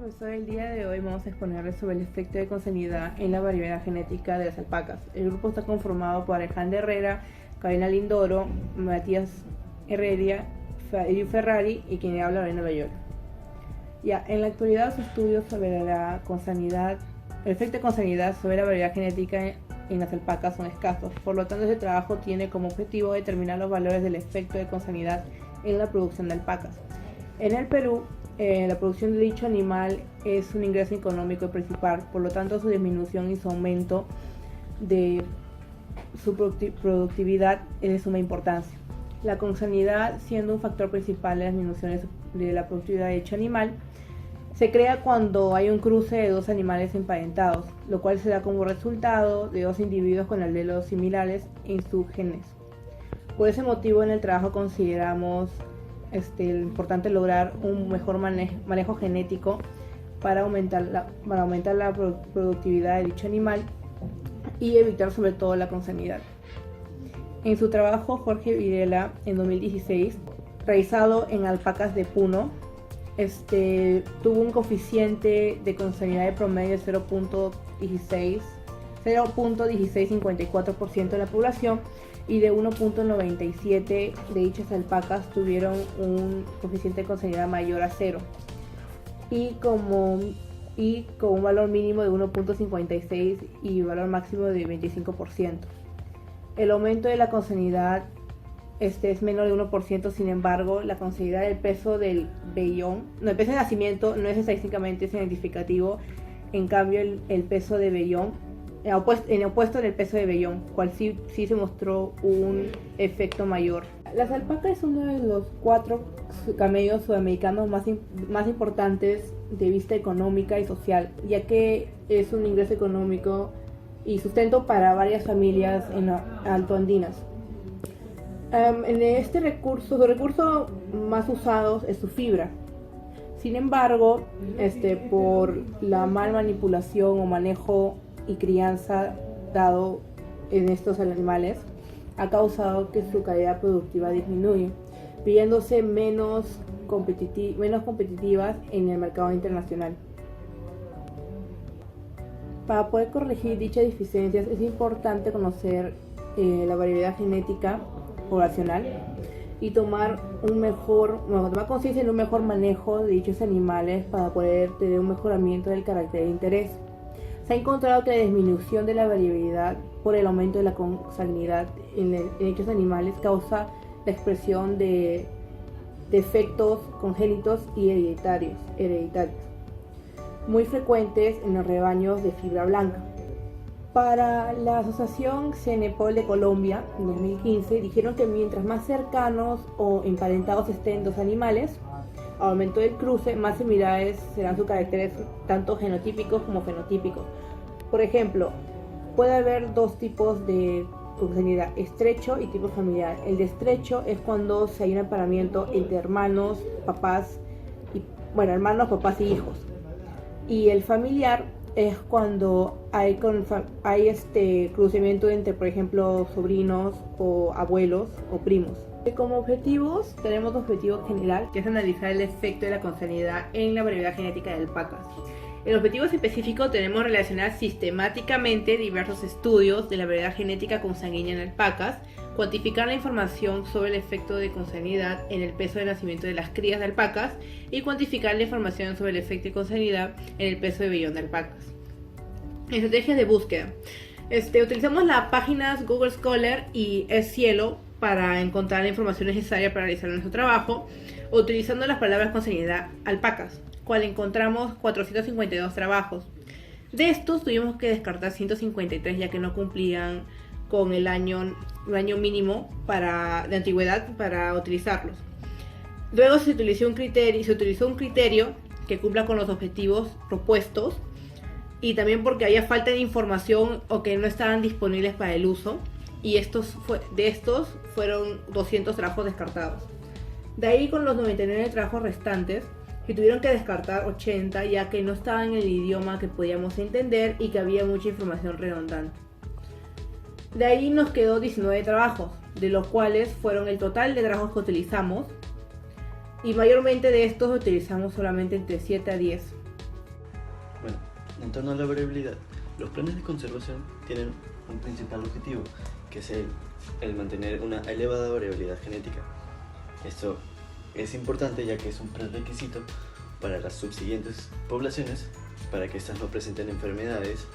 profesor, el día de hoy vamos a exponerles sobre el efecto de consanguinidad en la variabilidad genética de las alpacas. El grupo está conformado por Alejandra Herrera, Karina Lindoro, Matías Herreria, Fabio Ferrari y quien habla Lorena Loyola. En la actualidad los estudios sobre la consanguinidad, el efecto de consanguinidad sobre la variabilidad genética en las alpacas son escasos, por lo tanto este trabajo tiene como objetivo determinar los valores del efecto de consanguinidad en la producción de alpacas. En el Perú, la producción de dicho animal es un ingreso económico principal, por lo tanto su disminución y su aumento de su productividad es de suma importancia. La consanguinidad, siendo un factor principal de las disminuciones de la productividad de dicho animal, se crea cuando hay un cruce de dos animales emparentados, lo cual se da como resultado de dos individuos con alelos similares en sus genes. Por ese motivo, en el trabajo consideramos importante lograr un mejor manejo genético para aumentar la productividad de dicho animal y evitar sobre todo la consanguinidad. En su trabajo, Jorge Videla, en 2016, realizado en alpacas de Puno, tuvo un coeficiente de consanguinidad de promedio de 0.1654% de la población y de 1.97 de dichas alpacas tuvieron un coeficiente de consanguinidad mayor a 0 y con un valor mínimo de 1.56 y valor máximo de 25%. El aumento de la consanguinidad es menor de 1%, sin embargo, la consanguinidad del peso del vellón, el peso de nacimiento no es estadísticamente significativo, en cambio el peso de vellón, en opuesto del peso de vellón, cual sí se mostró un efecto mayor. Las alpacas son uno de los 4 camellos sudamericanos más importantes de vista económica y social, ya que es un ingreso económico y sustento para varias familias en altoandinas. Su recurso más usado es su fibra. Sin embargo, por la mal manipulación o manejo y crianza dado en estos animales, ha causado que su calidad productiva disminuya, viéndose menos competitivas en el mercado internacional. Para poder corregir dichas deficiencias es importante conocer la variabilidad genética poblacional y tomar conciencia en un mejor manejo de dichos animales para poder tener un mejoramiento del carácter de interés. Se ha encontrado que la disminución de la variabilidad por el aumento de la consanguinidad en dichos animales causa la expresión de defectos congénitos y hereditarios, muy frecuentes en los rebaños de fibra blanca. Para la Asociación Cenepol de Colombia, en 2015, dijeron que mientras más cercanos o emparentados estén dos animales, al momento del cruce, más similares serán sus caracteres tanto genotípicos como fenotípicos. Por ejemplo, puede haber dos tipos de consanguinidad, estrecho y tipo familiar. El de estrecho es cuando hay un emparamiento entre hermanos, papás y hijos. Y el familiar es cuando hay cruzamiento entre, por ejemplo, sobrinos o abuelos o primos. Como objetivos, tenemos un objetivo general, que es analizar el efecto de la consanguinidad en la variabilidad genética de alpacas. En objetivos específicos tenemos relacionar sistemáticamente diversos estudios de la variabilidad genética consanguínea en alpacas, cuantificar la información sobre el efecto de consanguinidad en el peso de nacimiento de las crías de alpacas y cuantificar la información sobre el efecto de consanguinidad en el peso de vellón de alpacas. Estrategias de búsqueda. Utilizamos las páginas Google Scholar y SCielo para encontrar la información necesaria para realizar nuestro trabajo, utilizando las palabras consanguinidad alpacas, cual encontramos 452 trabajos. De estos tuvimos que descartar 153 ya que no cumplían con el año mínimo de antigüedad para utilizarlos. Luego se utilizó un criterio que cumpla con los objetivos propuestos y también porque había falta de información o que no estaban disponibles para el uso, y de estos fueron 200 trabajos descartados. De ahí, con los 99 trabajos restantes, se tuvieron que descartar 80 ya que no estaban en el idioma que podíamos entender y que había mucha información redundante. De ahí nos quedó 19 trabajos, de los cuales fueron el total de trabajos que utilizamos, y mayormente de estos utilizamos solamente entre 7 a 10. En torno a la variabilidad, los planes de conservación tienen un principal objetivo, que es el mantener una elevada variabilidad genética. Esto es importante ya que es un prerequisito para las subsiguientes poblaciones, para que éstas no presenten enfermedades,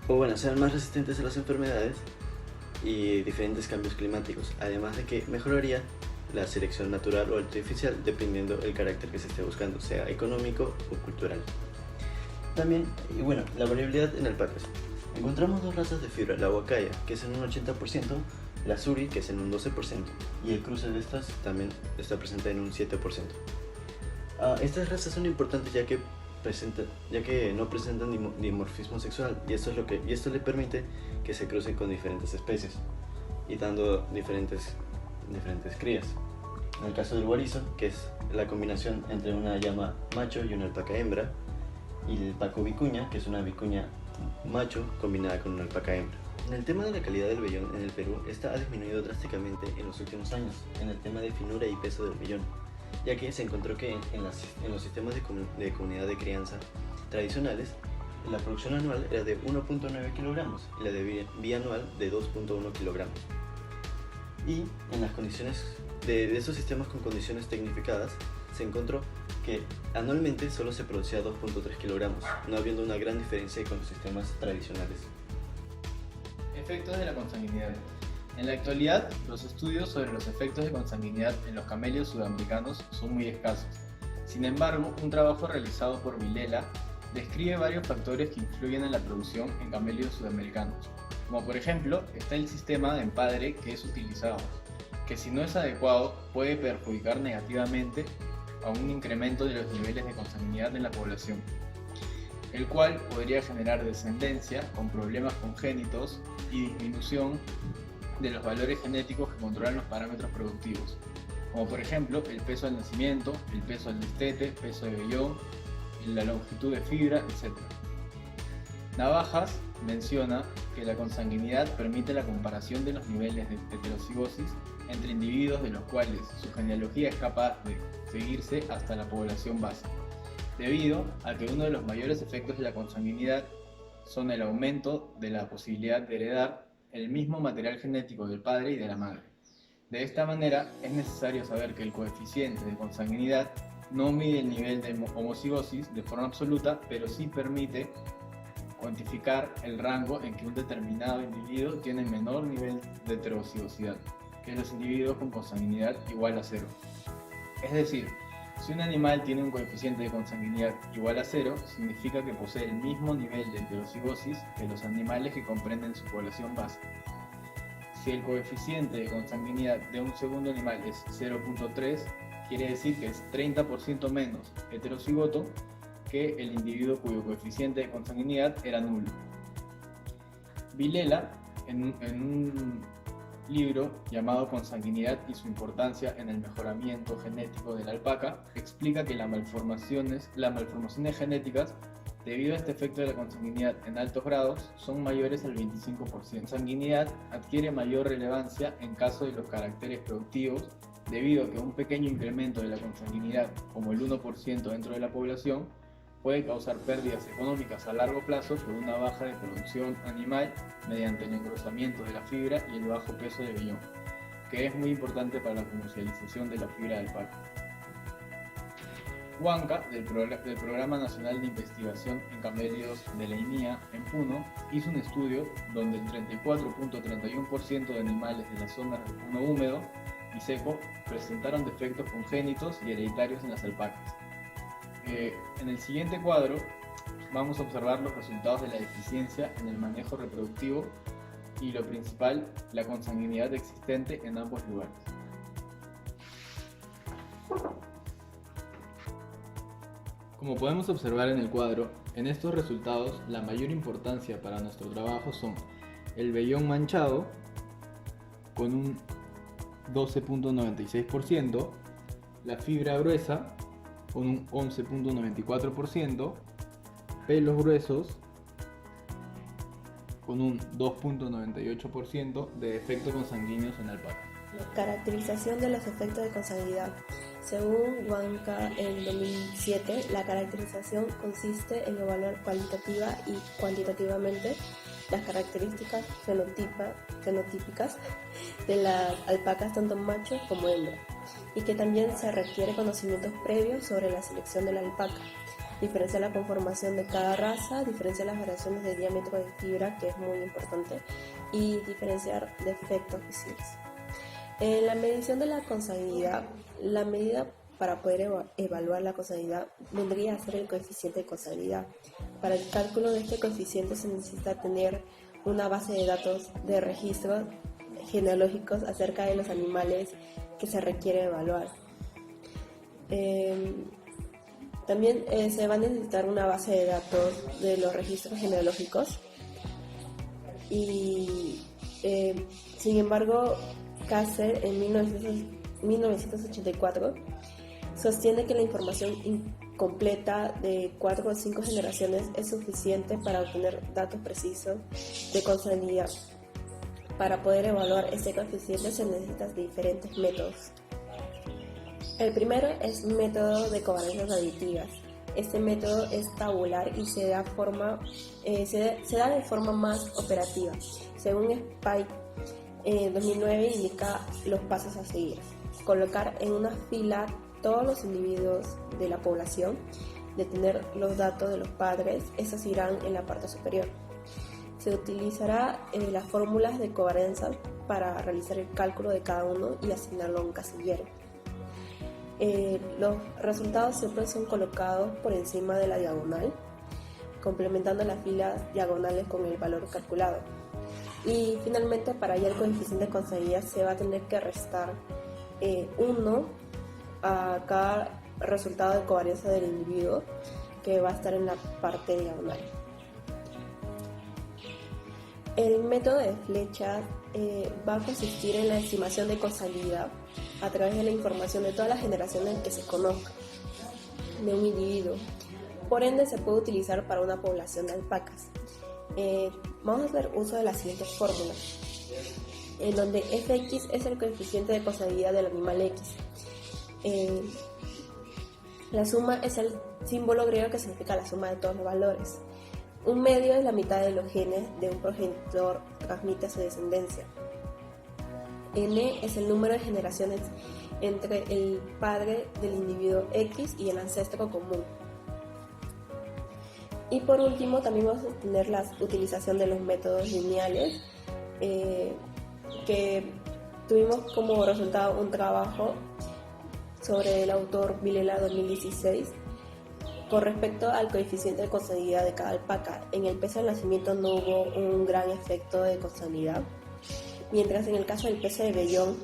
o bueno, sean más resistentes a las enfermedades y diferentes cambios climáticos, además de que mejoraría la selección natural o artificial dependiendo del carácter que se esté buscando, sea económico o cultural. También, y bueno, la variabilidad en alpacas. Encontramos dos razas de fibra, la huacaya, que es en un 80%, la suri, que es en un 12%, y el cruce de estas también está presente en un 7%. Estas razas son importantes ya que no presentan dimorfismo sexual, y esto le permite que se crucen con diferentes especies y dando diferentes crías. En el caso del guarizo, que es la combinación entre una llama macho y una alpaca hembra, y el paco vicuña, que es una vicuña macho combinada con una alpaca hembra. En el tema de la calidad del vellón en el Perú, esta ha disminuido drásticamente en los últimos años en el tema de finura y peso del vellón, ya que se encontró que en los sistemas de comunidad de crianza tradicionales, la producción anual era de 1.9 kilogramos y la de bianual de 2.1 kilogramos. Y en las condiciones de esos sistemas con condiciones tecnificadas, se encontró que anualmente solo se producía 2.3 kilogramos, no habiendo una gran diferencia con los sistemas tradicionales. Efectos de la consanguinidad. En la actualidad, los estudios sobre los efectos de consanguinidad en los camellos sudamericanos son muy escasos. Sin embargo, un trabajo realizado por Vilela describe varios factores que influyen en la producción en camellos sudamericanos, como por ejemplo está el sistema de empadre que es utilizado, que si no es adecuado puede perjudicar negativamente a un incremento de los niveles de consanguinidad en la población, el cual podría generar descendencia con problemas congénitos y disminución de los valores genéticos que controlan los parámetros productivos, como por ejemplo el peso al nacimiento, el peso al destete, peso de vellón, la longitud de fibra, etc. Navajas menciona que la consanguinidad permite la comparación de los niveles de heterocigosis entre individuos de los cuales su genealogía es capaz de seguirse hasta la población base, debido a que uno de los mayores efectos de la consanguinidad son el aumento de la posibilidad de heredar el mismo material genético del padre y de la madre. De esta manera, es necesario saber que el coeficiente de consanguinidad no mide el nivel de homocigosis de forma absoluta, pero sí permite cuantificar el rango en que un determinado individuo tiene menor nivel de heterocigosidad, que es los individuos con consanguinidad igual a 0. Es decir, si un animal tiene un coeficiente de consanguinidad igual a 0, significa que posee el mismo nivel de heterocigosis que los animales que comprenden su población base. Si el coeficiente de consanguinidad de un segundo animal es 0.3, quiere decir que es 30% menos heterocigoto que el individuo cuyo coeficiente de consanguinidad era nulo. Vilela, en un libro llamado Consanguinidad y su importancia en el mejoramiento genético de la alpaca, explica que las malformaciones genéticas debido a este efecto de la consanguinidad en altos grados son mayores al 25%. La consanguinidad adquiere mayor relevancia en caso de los caracteres productivos debido a que un pequeño incremento de la consanguinidad, como el 1% dentro de la población, puede causar pérdidas económicas a largo plazo por una baja de producción animal mediante el engrosamiento de la fibra y el bajo peso de vellón, que es muy importante para la comercialización de la fibra de alpaca. Huanca, del Programa Nacional de Investigación en Camellos de la INIA en Puno, hizo un estudio donde el 34.31% de animales de las zonas de Puno húmedo y seco presentaron defectos congénitos y hereditarios en las alpacas. En el siguiente cuadro vamos a observar los resultados de la deficiencia en el manejo reproductivo y lo principal, la consanguinidad existente en ambos lugares. Como podemos observar en el cuadro, en estos resultados la mayor importancia para nuestro trabajo son el vellón manchado con un 12.96%, la fibra gruesa con un 11.94%, pelos gruesos con un 2.98% de defectos consanguíneos en alpaca. Caracterización de los efectos de consanguinidad. Según Huanca en 2007, la caracterización consiste en evaluar cualitativa y cuantitativamente las características fenotípicas de las alpacas tanto macho como hembra, y que también se requiere conocimientos previos sobre la selección de la alpaca, diferenciar la conformación de cada raza, diferenciar las variaciones de diámetro de fibra, que es muy importante, y diferenciar defectos visibles. En la medición de la consanguinidad, la medida para poder evaluar la consanguinidad vendría a ser el coeficiente de consanguinidad. Para el cálculo de este coeficiente se necesita tener una base de datos de registros genealógicos acerca de los animales que se requiere evaluar. También se va a necesitar una base de datos de los registros genealógicos y sin embargo Kasser en 1984 sostiene que la información incompleta de 4 o 5 generaciones es suficiente para obtener datos precisos de consanguinidad. Para poder evaluar este coeficiente se necesitan diferentes métodos. El primero es método de covarianzas aditivas. Este método es tabular y se da de forma más operativa. Según Spike, en 2009 indica los pasos a seguir. Colocar en una fila todos los individuos de la población, detener los datos de los padres, esos irán en la parte superior. Se utilizará las fórmulas de covarianza para realizar el cálculo de cada uno y asignarlo a un casillero. Los resultados siempre son colocados por encima de la diagonal, complementando las filas diagonales con el valor calculado. Y finalmente, para hallar el coeficiente de consanguinidad se va a tener que restar 1 a cada resultado de covarianza del individuo, que va a estar en la parte diagonal. El método de flechas va a consistir en la estimación de consanguinidad a través de la información de todas las generaciones que se conozcan de un individuo. Por ende, se puede utilizar para una población de alpacas. Vamos a hacer uso de las siguientes fórmulas, en donde fx es el coeficiente de consanguinidad del animal x. La suma es el símbolo griego que significa la suma de todos los valores. Un medio es la mitad de los genes de un progenitor que transmite a su descendencia. N es el número de generaciones entre el padre del individuo X y el ancestro común. Y por último, también vamos a tener la utilización de los métodos lineales, que tuvimos como resultado un trabajo sobre el autor Vilela 2016 con respecto al coeficiente de consanguinidad de cada alpaca. En el peso del nacimiento no hubo un gran efecto de consanguinidad, mientras en el caso del peso de vellón,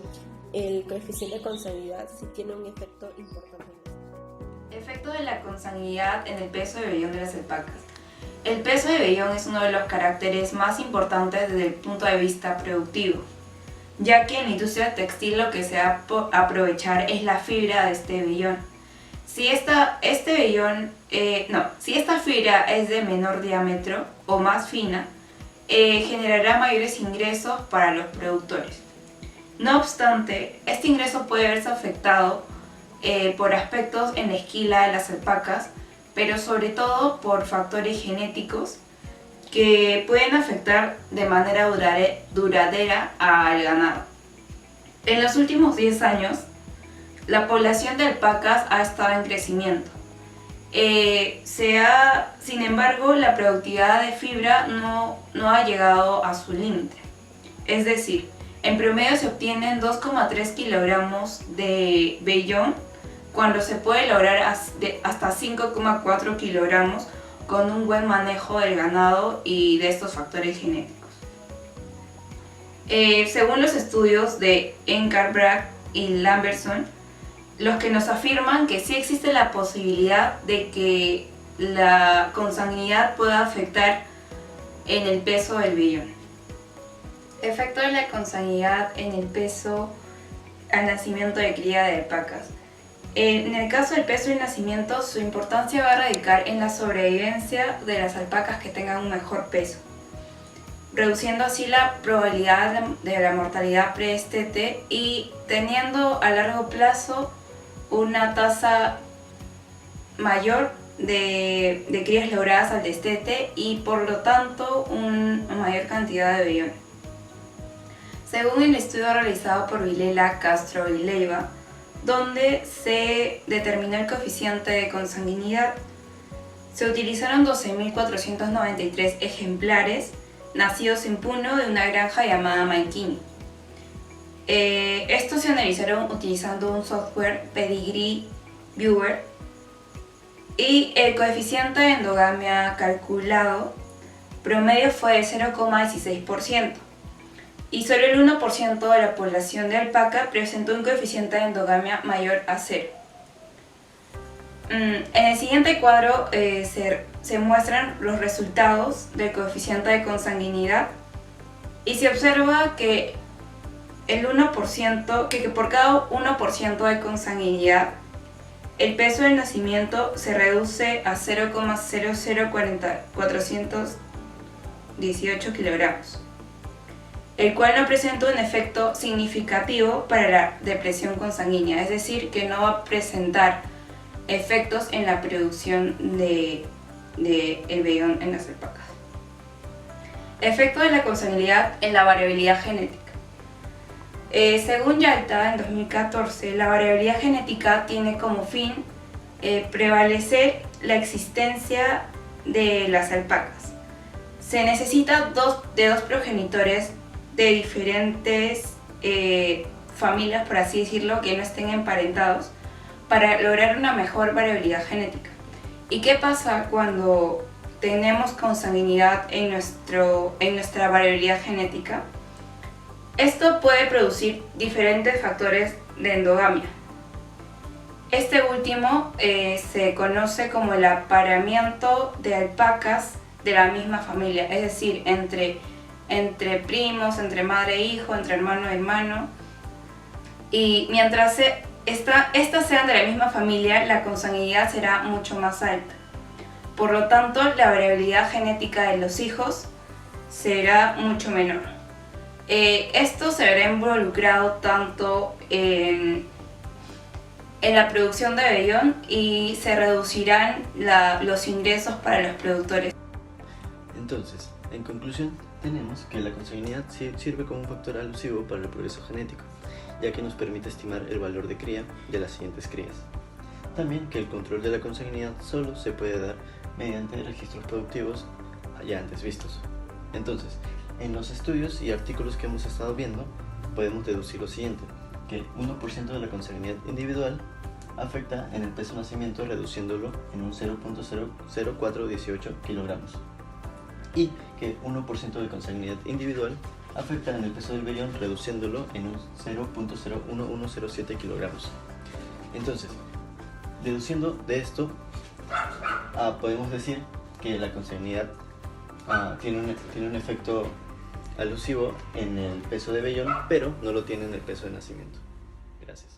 el coeficiente de consanguinidad sí tiene un efecto importante. Efecto de la consanguinidad en el peso de vellón de las alpacas. El peso de vellón es uno de los caracteres más importantes desde el punto de vista productivo, ya que en la industria textil lo que se va a aprovechar es la fibra de este vellón. Si esta fibra es de menor diámetro o más fina, generará mayores ingresos para los productores. No obstante, este ingreso puede verse afectado por aspectos en la esquila de las alpacas, pero sobre todo por factores genéticos que pueden afectar de manera duradera al ganado. En los últimos 10 años, la población de alpacas ha estado en crecimiento. Sin embargo, la productividad de fibra no ha llegado a su límite. Es decir, en promedio se obtienen 2,3 kilogramos de vellón, cuando se puede lograr hasta 5,4 kilogramos con un buen manejo del ganado y de estos factores genéticos. Según los estudios de Engelbrecht y Lambertson, los que nos afirman que sí existe la posibilidad de que la consanguinidad pueda afectar en el peso del vellón. Efecto de la consanguinidad en el peso al nacimiento de cría de alpacas. En el caso del peso del nacimiento, su importancia va a radicar en la sobrevivencia de las alpacas que tengan un mejor peso. reduciendo así la probabilidad de la mortalidad pre-destete y teniendo a largo plazo una tasa mayor de crías logradas al destete y por lo tanto una mayor cantidad de vellones. Según el estudio realizado por Vilela, Castro y Leiva, donde se determinó el coeficiente de consanguinidad, se utilizaron 12.493 ejemplares nacidos en Puno de una granja llamada Maikini. Estos se analizaron utilizando un software Pedigree Viewer y el coeficiente de endogamia calculado promedio fue de 0,16% y solo el 1% de la población de alpaca presentó un coeficiente de endogamia mayor a 0. En el siguiente cuadro se muestran los resultados del coeficiente de consanguinidad y se observa que que por cada 1% de consanguinidad el peso del nacimiento se reduce a 0,00418 kilogramos, el cual no presenta un efecto significativo para la depresión consanguínea, es decir, que no va a presentar efectos en la producción de el vellón en las alpacas. Efecto de la consanguinidad en la variabilidad genética. Según Yalta, en 2014, la variabilidad genética tiene como fin prevalecer la existencia de las alpacas. Se necesita de dos progenitores de diferentes familias, por así decirlo, que no estén emparentados, para lograr una mejor variabilidad genética. ¿Y qué pasa cuando tenemos consanguinidad en nuestra variabilidad genética? Esto puede producir diferentes factores de endogamia. Este último se conoce como el apareamiento de alpacas de la misma familia, es decir, entre primos, entre madre e hijo, entre hermano e hermano. Y mientras estas sean de la misma familia, la consanguinidad será mucho más alta. Por lo tanto, la variabilidad genética de los hijos será mucho menor. Esto se verá involucrado tanto en la producción de vellón y se reducirán los ingresos para los productores. Entonces, en conclusión, tenemos que la consanguinidad sirve como un factor alusivo para el progreso genético, ya que nos permite estimar el valor de cría de las siguientes crías. También que el control de la consanguinidad solo se puede dar mediante registros productivos ya antes vistos. Entonces, en los estudios y artículos que hemos estado viendo, podemos deducir lo siguiente, que 1% de la consanguinidad individual afecta en el peso de nacimiento reduciéndolo en un 0.00418 kilogramos y que 1% de consanguinidad individual afecta en el peso del vellón reduciéndolo en un 0.01107 kilogramos. Entonces, deduciendo de esto, podemos decir que la consanguinidad tiene un efecto alusivo en el peso de vellón, pero no lo tiene en el peso de nacimiento. Gracias.